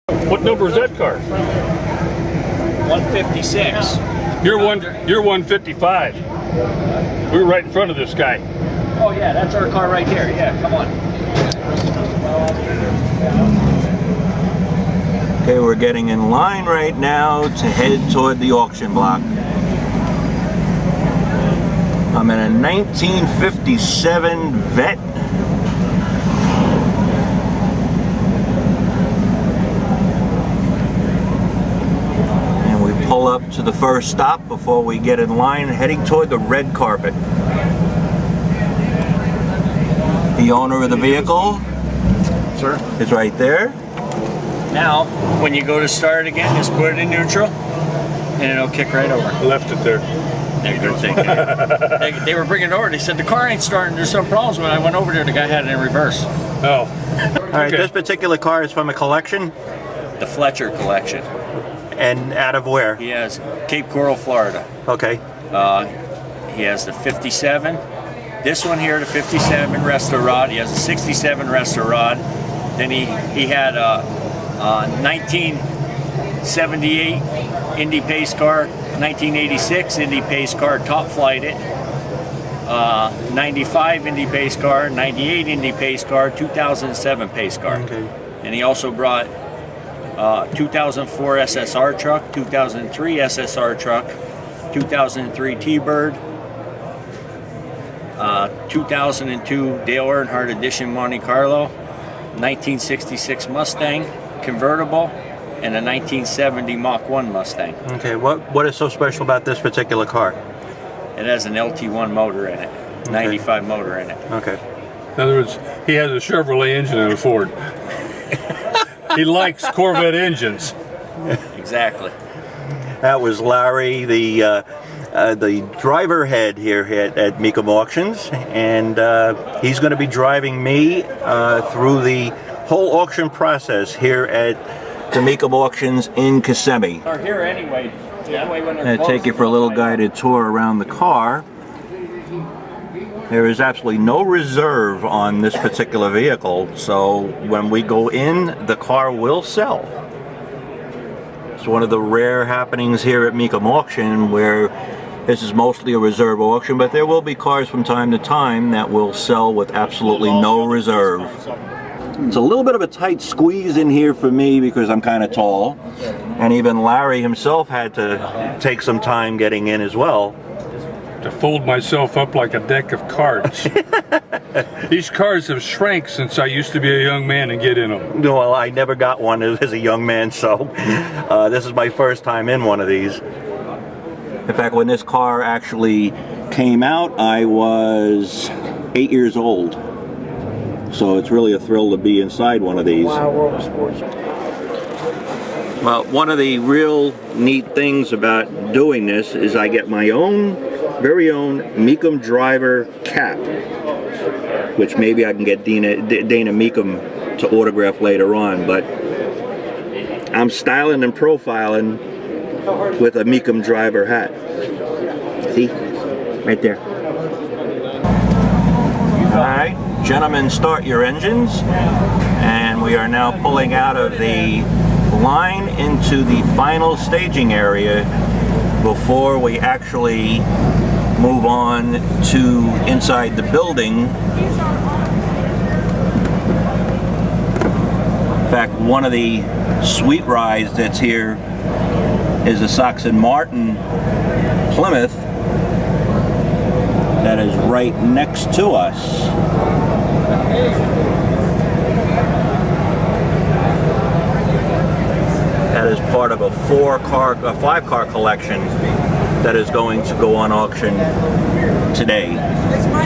What number is that car? 156. You're 155. We were right in front of this guy. Oh yeah, that's our car right there. Yeah, come on. Okay, we're getting in line right now to head toward the auction block. I'm in a 1957 Vette. And we pull up to the first stop before we get in line, heading toward the red carpet. The owner of the vehicle, Sir? is right there. Now, when you go to start it again, just put it in neutral, and it'll kick right over. Left it there. They're good thing. They were bringing it over. They said the car ain't starting. There's some problems. When I went over there, the guy had it in reverse. Oh. All right, this particular car is from a collection. The Fletcher collection. And out of where? He has Cape Coral, Florida. Okay. He has the 57. This one here, the 57 resto rod. He has a 67 resto rod. Then he had a 1978 Indy pace car, 1986 Indy pace car, top flighted, 95 Indy pace car, 98 Indy pace car, 2007 pace car. Okay. And he also brought 2004 SSR truck, 2003 SSR truck, 2003 T-Bird, 2002 Dale Earnhardt Edition Monte Carlo, 1966 Mustang convertible, and a 1970 Mach 1 Mustang. Okay, what is so special about this particular car? It has an LT1 motor in it, 95 motor in it. Okay. In other words, he has a Chevrolet engine in a Ford. He likes Corvette engines. Exactly. That was Larry, the driver head here at Mecum Auctions, and he's going to be driving me through the whole auction process here at the Mecum Auctions in Kissimmee. They're here anyway. That way when they're I'm going to take you for a little guided tour around the car. There is absolutely no reserve on this particular vehicle, so when we go in, the car will sell. It's one of the rare happenings here at Mecum Auction where this is mostly a reserve auction, but there will be cars from time to time that will sell with absolutely no reserve. It's a little bit of a tight squeeze in here for me because I'm kind of tall, and even Larry himself had to take some time getting in as well. To fold myself up like a deck of cards. These cars have shrank since I used to be a young man and get in them. Well, I never got one as a young man, so this is my first time in one of these. In fact, when this car actually came out, I was 8 years old. So it's really a thrill to be inside one of these. Wow, World of Sports. Well, one of the real neat things about doing this is I get my own, very own Mecum Driver cap, which maybe I can get Dana Mecum to autograph later on, but I'm styling and profiling with a Mecum Driver hat. See? Right there. Alright, gentlemen, start your engines. And we are now pulling out of the line into the final staging area before we actually move on to inside the building. In fact, one of the sweet rides that's here is a Saxon Martin Plymouth that is right next to us. That is part of a five-car collection that is going to go on auction today.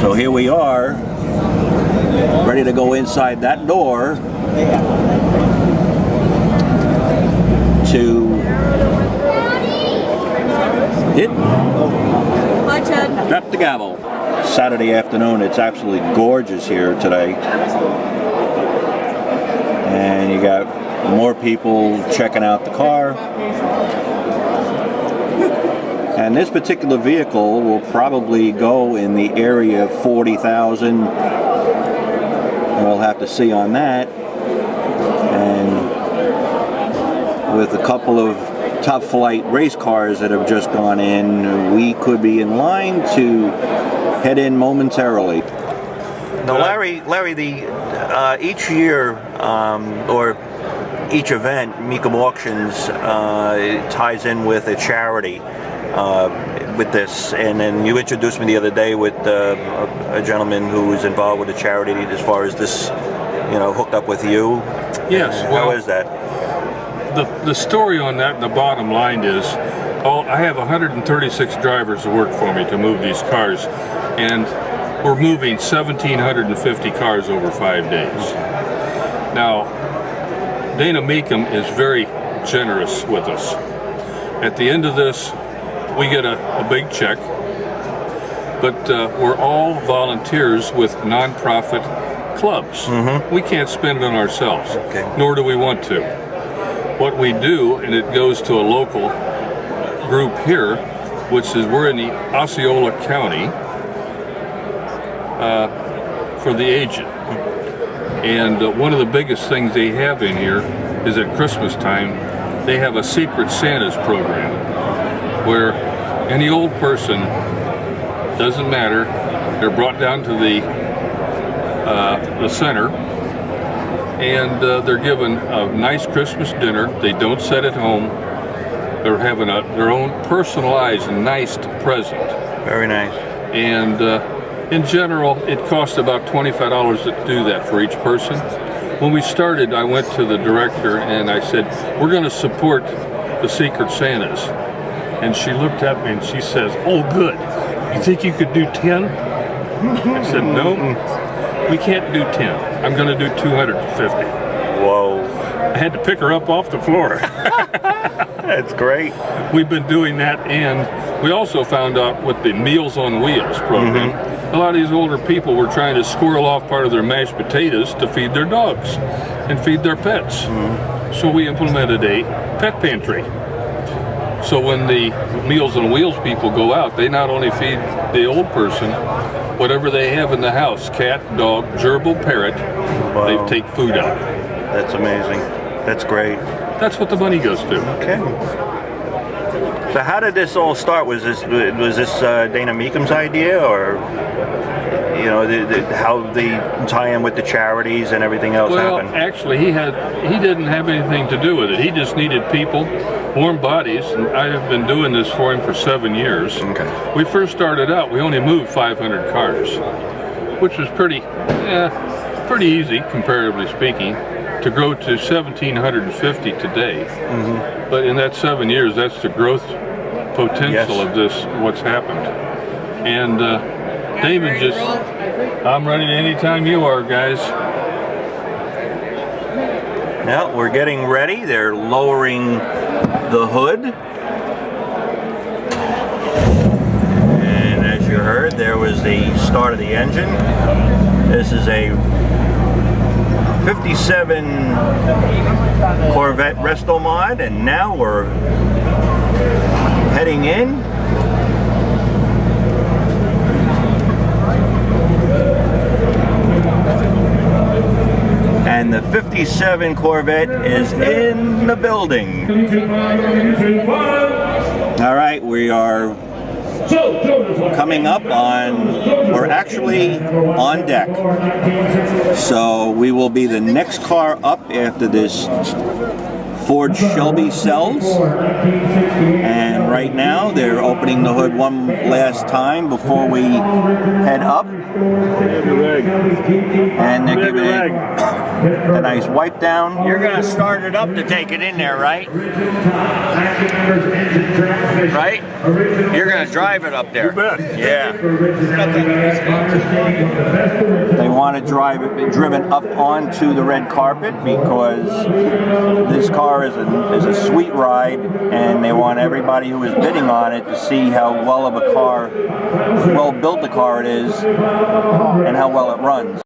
So here we are, ready to go inside that door to hit. Drop the gavel. Saturday afternoon, it's absolutely gorgeous here today. And you got more people checking out the car. And this particular vehicle will probably go in the area of 40,000. We'll have to see on that. And with a couple of top flight race cars that have just gone in. We could be in line to head in momentarily. Now, Larry, each year or each event, Mecum Auctions ties in with a charity with this, and then you introduced me the other day with a gentleman who was involved with a charity as far as this, hooked up with you. Yes. How is that? The story on that, and the bottom line is, I have 136 drivers that work for me to move these cars, and we're moving 1,750 cars over 5 days. Now, Dana Mecum is very generous with us. At the end of this, we get a big check, but we're all volunteers with nonprofit clubs. We can't spend it on ourselves, nor do we want to. What we do, and it goes to a local group here, which is we're in the Osceola County for the aged. And one of the biggest things they have in here is at Christmas time, they have a Secret Santa's program where any old person, doesn't matter, they're brought down to the center, and they're given a nice Christmas dinner. They don't sit at home. They're having their own personalized, nice present. Very nice. And in general, it costs about $25 to do that for each person. When we started, I went to the director and I said, we're going to support the Secret Santas. And she looked at me and she says, oh good, you think you could do 10? I said, no, we can't do 10. I'm going to do 250. Whoa. I had to pick her up off the floor. That's great. We've been doing that, and we also found out with the Meals on Wheels program, a lot of these older people were trying to squirrel off part of their mashed potatoes to feed their dogs and feed their pets. So we implemented a pet pantry. So when the Meals on Wheels people go out, they not only feed the old person, whatever they have in the house, cat, dog, gerbil, parrot, they take food out. That's amazing. That's great. That's what the money goes to. Okay. So how did this all start? Was this Dana Mecum's idea, or how the tie-in with the charities and everything else happened? Well, actually, he didn't have anything to do with it. He just needed people, warm bodies, and I have been doing this for him for 7 years. Okay. We first started out, we only moved 500 cars, which was pretty easy, comparatively speaking, to grow to 1,750 today. But in that 7 years, that's the growth potential of this, what's happened. And David I'm ready anytime you are, guys. Now we're getting ready. They're lowering the hood. And as you heard, there was the start of the engine. This is a 57 Corvette Resto Mod, and now we're heading in. And the 57 Corvette is in the building. All right, we are coming up we're actually on deck. So we will be the next car up after this Ford Shelby sells. And right now they're opening the hood one last time before we head up. And they're giving it a nice wipe down. You're going to start it up to take it in there, right? Right? You're going to drive it up there. You bet. Yeah. They want to drive it driven up onto the red carpet because this car is a sweet ride, and they want everybody who is bidding on it to see how well built the car it is and how well it runs.